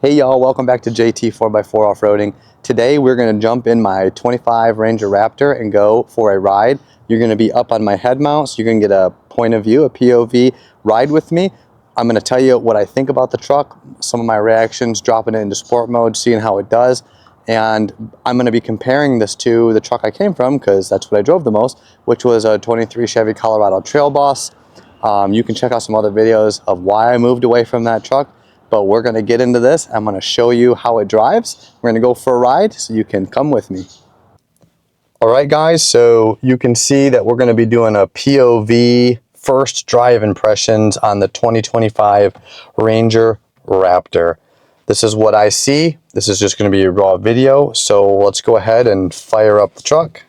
Hey y'all, welcome back to JT 4x4 Off-Roading. Today we're going to jump in my 25 Ranger Raptor and go for a ride. You're going to be up on my head mount, so you're going to get a point of view, a POV ride with me. I'm going to tell you what I think about the truck, some of my reactions, dropping it into sport mode, seeing how it does. And I'm going to be comparing this to the truck I came from, because that's what I drove the most, which was a 23 Chevy Colorado Trail Boss. You can check out some other videos of why I moved away from that truck. But we're going to get into this. I'm going to show you how it drives. We're going to go for a ride, so you can come with me. All right, guys, so you can see that we're going to be doing a POV first drive impressions on the 2025 Ranger Raptor. This is what I see. This is just going to be a raw video, so let's go ahead and fire up the truck.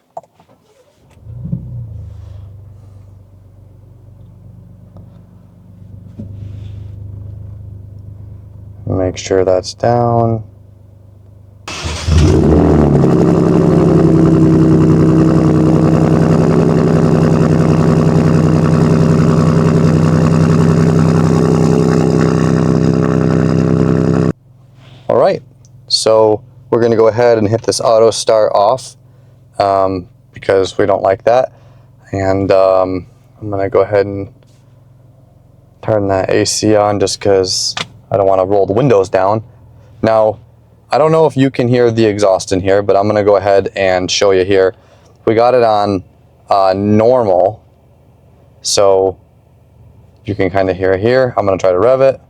Make sure that's down. All right, so we're going to go ahead and hit this auto start off because we don't like that. And I'm going to go ahead and turn that AC on just because I don't want to roll the windows down. Now, I don't know if you can hear the exhaust in here, but I'm going to go ahead and show you here. We got it on normal, so you can kind of hear it here. I'm going to try to rev it.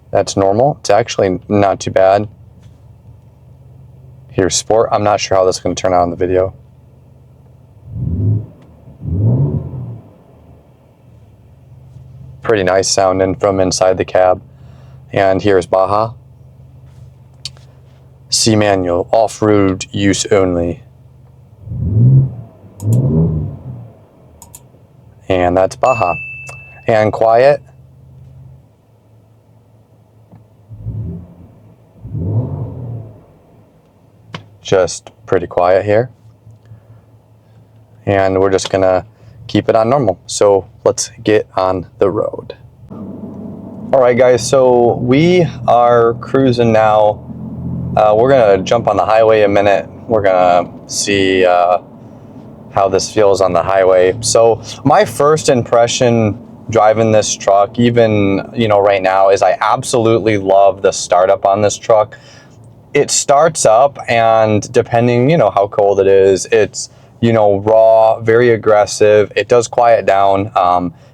That's normal. It's actually not too bad. Here's sport. I'm not sure how this is going to turn out in the video. Pretty nice sounding from inside the cab. And here's Baja. C manual, off-road use only. And that's Baja. And quiet. Just pretty quiet here. And we're just gonna keep it on normal. So let's get on the road. All right, guys, so we are cruising now. We're gonna jump on the highway a minute. We're gonna see how this feels on the highway. So my first impression driving this truck, even right now, is I absolutely love the startup on this truck. It starts up, and depending how cold it is, it's raw, very aggressive. It does quiet down.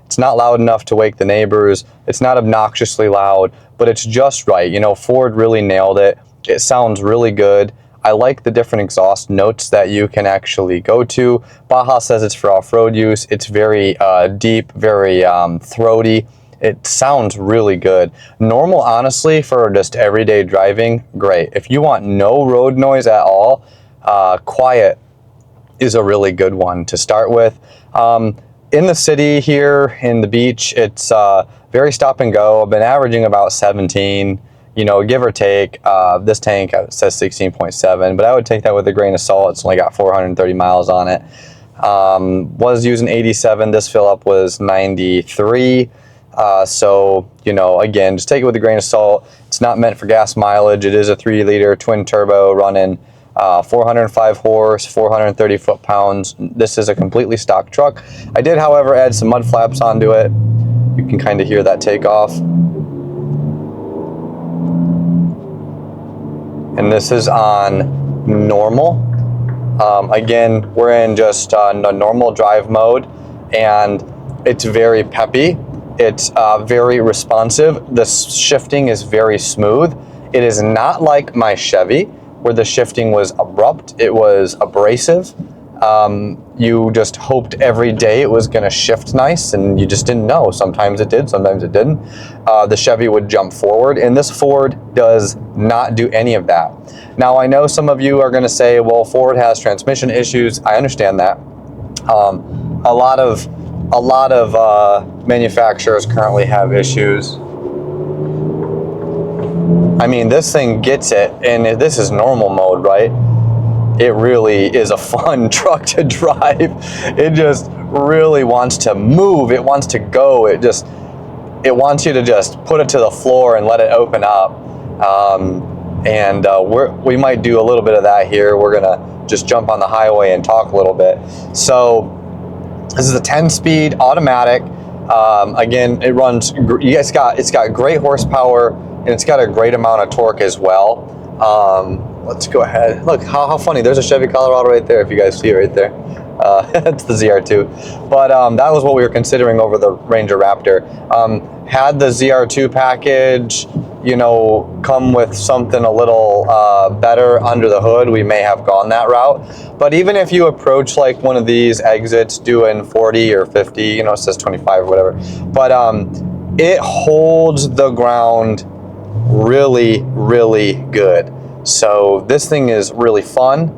It's not loud enough to wake the neighbors. It's not obnoxiously loud, but it's just right. Ford really nailed it. It sounds really good. I like the different exhaust notes that you can actually go to. Baja says it's for off-road use. It's very deep, very throaty. It sounds really good. Normal, honestly, for just everyday driving, great. If you want no road noise at all, quiet is a really good one to start with. In the city here, in the beach, it's very stop and go. I've been averaging about 17, give or take. This tank says 16.7, but I would take that with a grain of salt. It's only got 430 miles on it. Was using 87. This fill up was 93. So, again, just take it with a grain of salt. It's not meant for gas mileage. It is a 3-liter twin turbo running 405 horse, 430 foot-pounds. This is a completely stock truck. I did, however, add some mud flaps onto it. You can kind of hear that take off. And this is on normal. Again, we're in just a normal drive mode, and it's very peppy. It's very responsive. The shifting is very smooth. It is not like my Chevy, where the shifting was abrupt. It was abrasive. You just hoped every day it was going to shift nice, and you just didn't know. Sometimes it did, sometimes it didn't. The Chevy would jump forward, and this Ford does not do any of that. Now, I know some of you are going to say, well, Ford has transmission issues. I understand that. A lot of manufacturers currently have issues. I mean, this thing gets it, and this is normal mode, right? It really is a fun truck to drive. It just really wants to move. It wants to go. It just, it wants you to just put it to the floor and let it open up. We might do a little bit of that here. We're gonna just jump on the highway and talk a little bit. So this is a 10-speed automatic. Again, it runs. It's got great horsepower and it's got a great amount of torque as well. Let's go ahead. Look how funny. There's a Chevy Colorado right there. If you guys see it right there, it's the ZR2. But that was what we were considering over the Ranger Raptor. Had the ZR2 package, you know, come with something a little better under the hood, we may have gone that route. But even if you approach like one of these exits doing 40 or 50, you know, it says 25 or whatever, but it holds the ground really, really good. So this thing is really fun.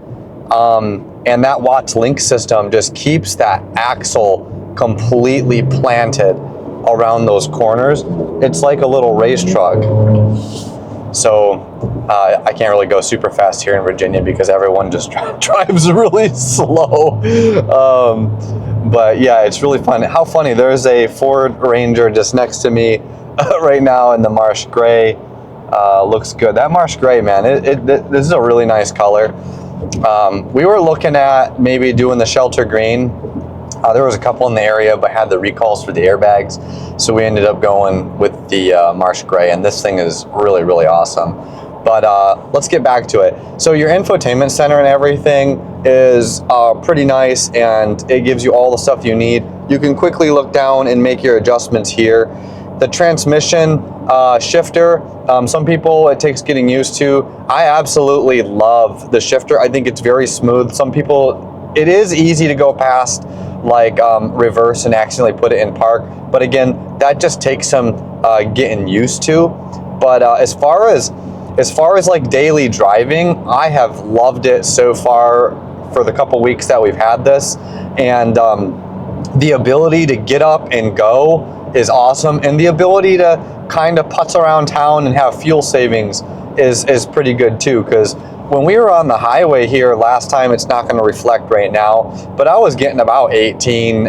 And that Watts link system just keeps that axle completely planted around those corners. It's like a little race truck. So I can't really go super fast here in Virginia because everyone just drives really slow. But yeah, it's really fun. How funny, there's a Ford Ranger just next to me right now in the Marsh Gray. Looks good. That Marsh Gray, man, this is a really nice color. We were looking at maybe doing the shelter green. There was a couple in the area, but had the recalls for the airbags. So we ended up going with the Marsh Gray, and this thing is really, really awesome. But let's get back to it. So your infotainment center and everything is pretty nice, and it gives you all the stuff you need. You can quickly look down and make your adjustments here. The transmission shifter, some people it takes getting used to. I absolutely love the shifter. I think it's very smooth. Some people, it is easy to go past like reverse and accidentally put it in park, but again, that just takes some getting used to. But as far as like daily driving, I have loved it so far for the couple weeks that we've had this, and the ability to get up and go is awesome, and the ability to kind of putz around town and have fuel savings is pretty good too, because when we were on the highway here last time, it's not going to reflect right now, but I was getting about 18,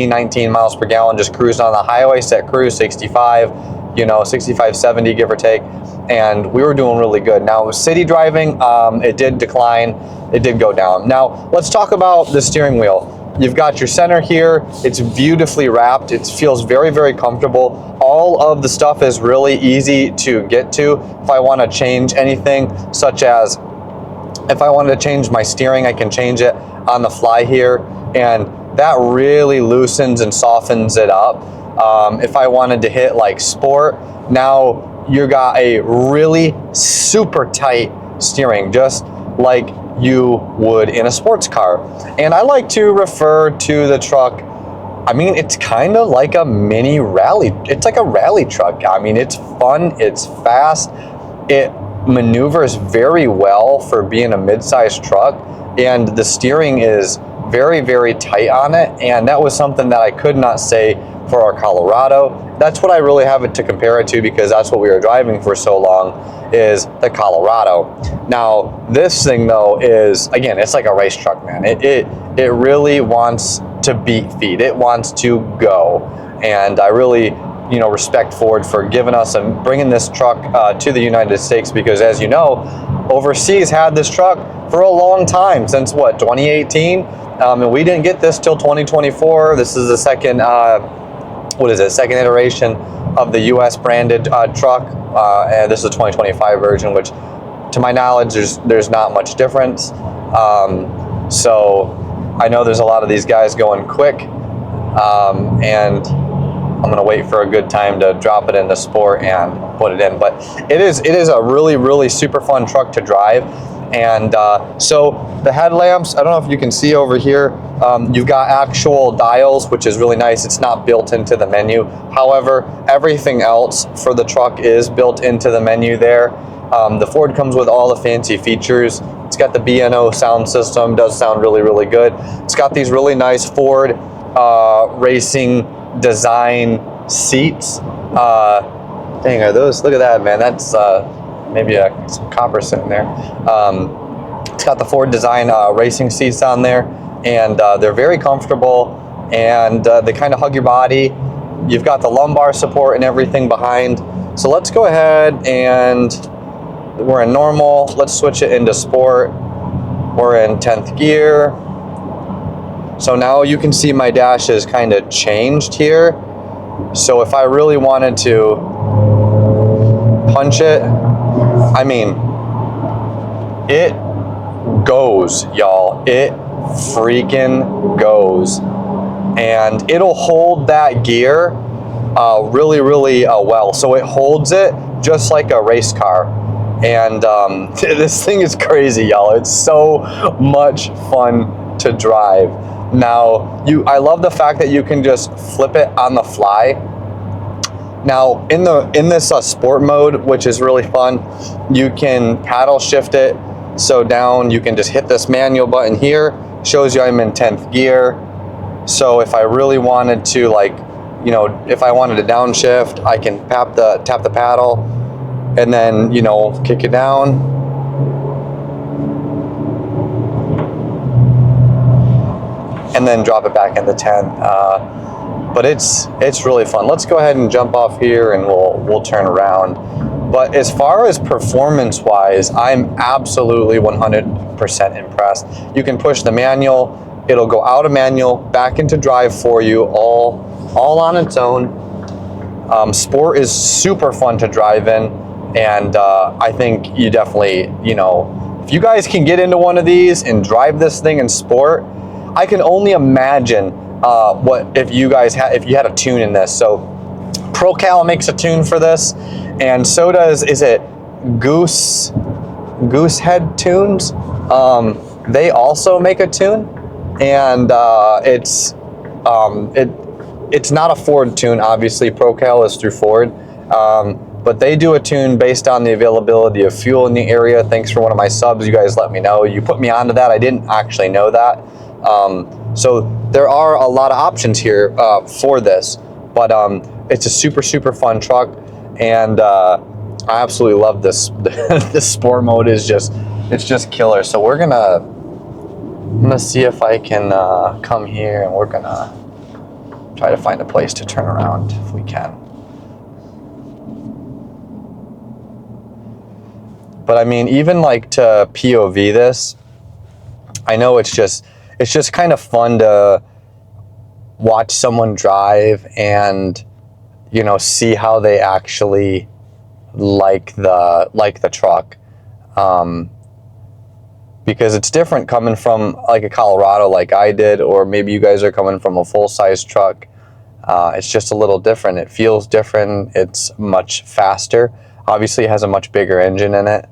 19 miles per gallon just cruising on the highway, set cruise 65, you know, 65, 70, give or take, and we were doing really good. Now, city driving, it did decline, it did go down. Now, let's talk about the steering wheel. You've got your center here, it's beautifully wrapped, it feels very, very comfortable. All of the stuff is really easy to get to. If I want to change anything, such as if I wanted to change my steering, I can change it on the fly here, and that really loosens and softens it up. If I wanted to hit like sport, now you got a really super tight steering, just like you would in a sports car. And I like to refer to the truck, I mean, it's kind of like a mini rally. It's like a rally truck. I mean, it's fun, it's fast, it maneuvers very well for being a mid-sized truck, and the steering is very, very tight on it, and that was something that I could not say for our Colorado. That's what I really have it to compare it to, because that's what we were driving for so long, is the Colorado. Now this thing though is, again, it's like a race truck, man. It really wants to beat feet, it wants to go, and I really, you know, respect Ford for giving us and bringing this truck to the United States, because as you know, overseas had this truck for a long time, since what, 2018, and we didn't get this till 2024. This is the second second iteration of the US branded truck, and this is the 2025 version, which to my knowledge there's not much difference. So I know there's a lot of these guys going quick, and I'm gonna wait for a good time to drop it into sport and put it in. But it is a really, really super fun truck to drive. And so the headlamps, I don't know if you can see over here, you've got actual dials, which is really nice. It's not built into the menu. However, everything else for the truck is built into the menu there. The Ford comes with all the fancy features. It's got the B&O sound system, does sound really, really good. It's got these really nice Ford racing design seats. Dang, are those, look at that, man. That's maybe some copper sitting there. It's got the Ford design racing seats on there, and they're very comfortable, and they kind of hug your body. You've got the lumbar support and everything behind. So let's go ahead and we're in normal. Let's switch it into sport. We're in 10th gear. So now you can see my dash is kind of changed here. So if I really wanted to punch it, I mean, it goes, y'all. It freaking goes. And it'll hold that gear really, really well. So it holds it just like a race car. And this thing is crazy, y'all. It's so much fun to drive. Now, I love the fact that you can just flip it on the fly. Now, in this sport mode, which is really fun, you can paddle shift it. So down, you can just hit this manual button here. Shows you I'm in 10th gear. So if I really wanted to, like, you know, if I wanted to downshift, I can tap the paddle and then, you know, kick it down. And then drop it back into 10. But it's really fun. Let's go ahead and jump off here and we'll turn around. But as far as performance wise, I'm absolutely 100% impressed. You can push the manual. It'll go out of manual, back into drive for you, all on its own. Sport is super fun to drive in, and I think you definitely, you know, if you guys can get into one of these and drive this thing in sport, I can only imagine what if you had a tune in this. So ProCal makes a tune for this, and so does, is it Goosehead Tunes? They also make a tune. And it's not a Ford tune, obviously. ProCal is through Ford, but they do a tune based on the availability of fuel in the area. Thanks for one of my subs. You guys let me know. You put me onto that. I didn't actually know that. So there are a lot of options here for this, but it's a super, super fun truck, and I absolutely love this. This sport mode is it's just killer. So I'm gonna see if I can come here, and we're gonna try to find a place to turn around if we can. But I mean, even like to POV this, I know it's just kind of fun to watch someone drive and, you know, see how they actually like the truck. Because it's different coming from like a Colorado like I did, or maybe you guys are coming from a full-size truck. It's just a little different. It feels different. It's much faster. Obviously it has a much bigger engine in it.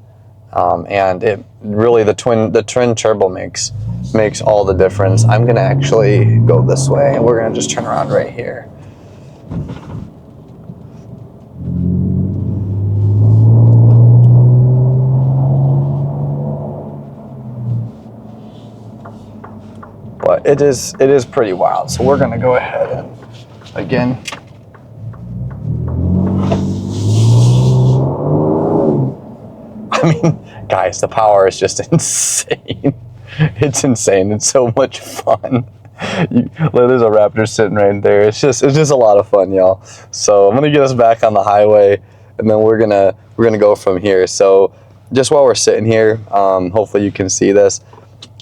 And it really, the twin turbo makes all the difference. I'm gonna actually go this way, and we're gonna just turn around right here. But it is pretty wild. So we're gonna go ahead and again. I mean, guys, the power is just insane. It's insane. It's so much fun. There's a Raptor sitting right there. It's just a lot of fun, y'all. So I'm gonna get us back on the highway, and then we're gonna go from here. So just while we're sitting here, hopefully you can see this.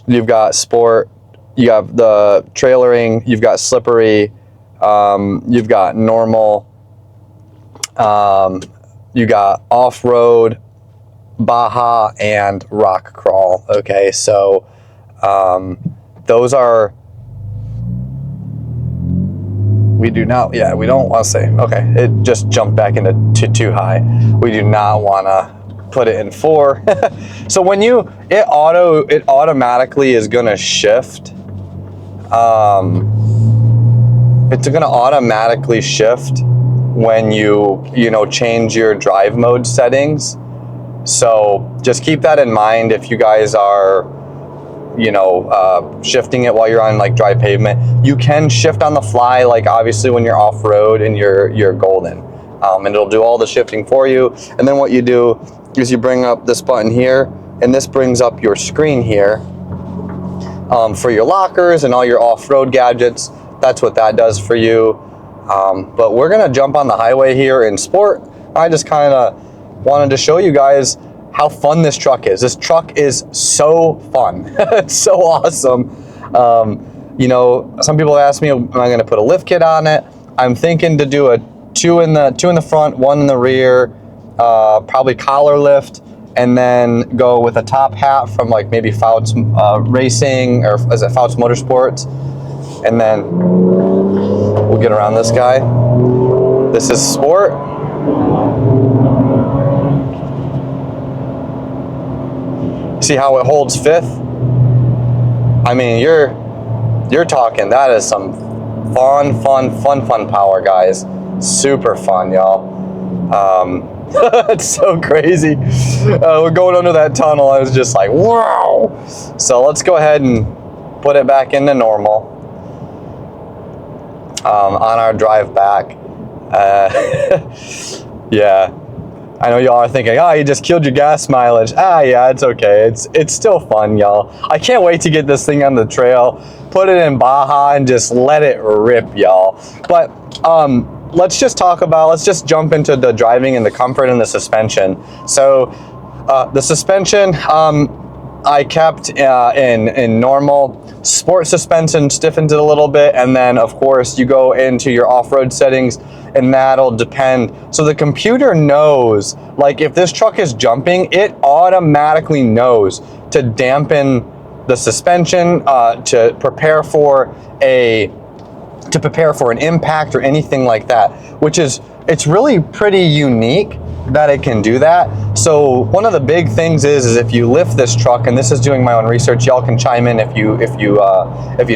You've got sport. You have the trailering, you've got slippery, you've got normal, you got off-road, Baja, and rock crawl. Okay, so those are, we don't want to say, okay, it just jumped back into too high. We do not want to put it in 4. So when it automatically is going to shift. It's going to automatically shift when you change your drive mode settings. So just keep that in mind if you guys are, shifting it while you're on like dry pavement. You can shift on the fly, like obviously when you're off road and you're golden, and it'll do all the shifting for you. And then what you do is you bring up this button here, and this brings up your screen here. For your lockers and all your off-road gadgets. That's what that does for you. But we're gonna jump on the highway here in sport. I just kind of wanted to show you guys how fun this truck is. This truck is so fun. It's so awesome. You know, some people ask me, am I gonna put a lift kit on it? I'm thinking to do a two in the front, one in the rear, probably collar lift, and then go with a top hat from like maybe Fouts Racing, or is it Fouts Motorsports? And then we'll get around this guy. This is sport. See how it holds fifth? I mean, you're talking, that is some fun power, guys. Super fun, y'all. It's so crazy. We're going under that tunnel. I was just like, wow. So let's go ahead and put it back into normal on our drive back. Yeah, I know y'all are thinking, oh, you just killed your gas mileage. Yeah, it's okay. It's still fun, y'all. I can't wait to get this thing on the trail, put it in Baja, and just let it rip, y'all. But let's just jump into the driving and the comfort and the suspension. So the suspension, I kept in normal. Sport suspension, stiffened it a little bit, and then of course you go into your off-road settings, and that'll depend. So the computer knows, like if this truck is jumping, it automatically knows to dampen the suspension, to prepare for an impact or anything like that, which is, it's really pretty unique that it can do that. So one of the big things is if you lift this truck, and this is doing my own research, y'all can chime in if you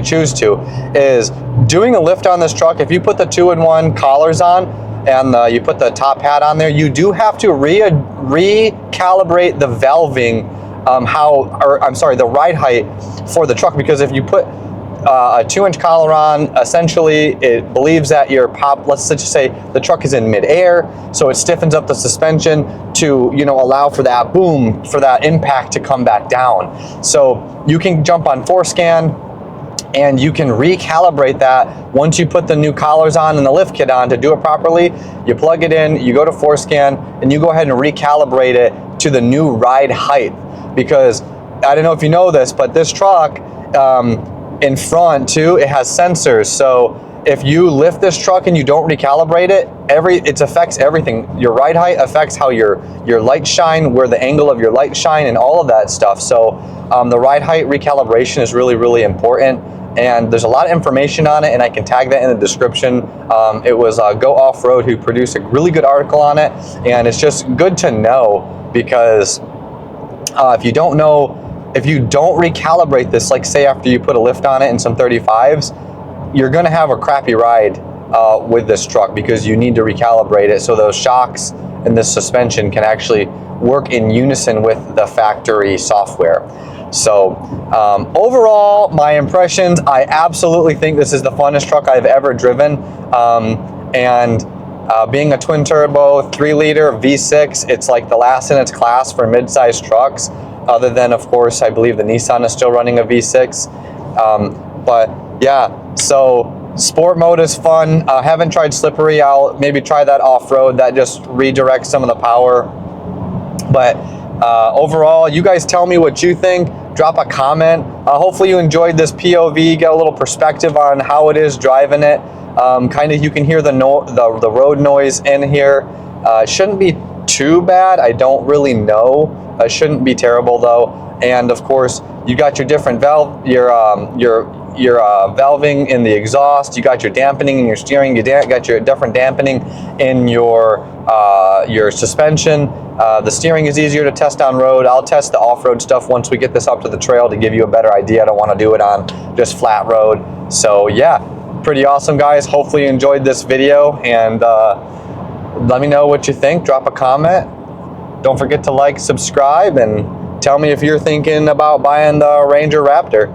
choose to, is doing a lift on this truck. If you put the 2-in-1 collars on and you put the top hat on there, you do have to recalibrate the valving, the ride height for the truck, because if you put a 2-inch collar on, essentially it believes that your let's just say the truck is in mid-air, so it stiffens up the suspension to, you know, allow for that boom, for that impact to come back down. So you can jump on ForeScan and you can recalibrate that once you put the new collars on and the lift kit on. To do it properly, you plug it in, you go to ForeScan, and you go ahead and recalibrate it to the new ride height. Because I don't know if you know this, but this truck, in front too, it has sensors. So if you lift this truck and you don't recalibrate it, it affects everything. Your ride height affects how your lights shine, where the angle of your light shine, and all of that stuff. So the ride height recalibration is really, really important. And there's a lot of information on it, and I can tag that in the description. It was Go Off-Road who produced a really good article on it, and it's just good to know, because if you don't know, if you don't recalibrate this, like say after you put a lift on it in some 35s, you're gonna have a crappy ride with this truck, because you need to recalibrate it so those shocks and this suspension can actually work in unison with the factory software. So overall, my impressions, I absolutely think this is the funnest truck I've ever driven. Being a twin turbo 3-liter V6, it's like the last in its class for mid-sized trucks. Other than, of course, I believe the Nissan is still running a V6. But yeah, so sport mode is fun. Haven't tried slippery. I'll maybe try that off-road. That just redirects some of the power. But overall, you guys tell me what you think. Drop a comment. Hopefully you enjoyed this POV, get a little perspective on how it is driving it. Kind of, you can hear the road noise in here. It shouldn't be too bad. I don't really know. It shouldn't be terrible though. And of course, you got your different valving in the exhaust. You got your dampening in your steering. You got your different dampening in your suspension. The steering is easier to test on road. I'll test the off-road stuff once we get this up to the trail to give you a better idea. I don't want to do it on just flat road. So yeah, pretty awesome, guys. Hopefully you enjoyed this video, and let me know what you think. Drop a comment. Don't forget to like, subscribe, and tell me if you're thinking about buying the Ranger Raptor.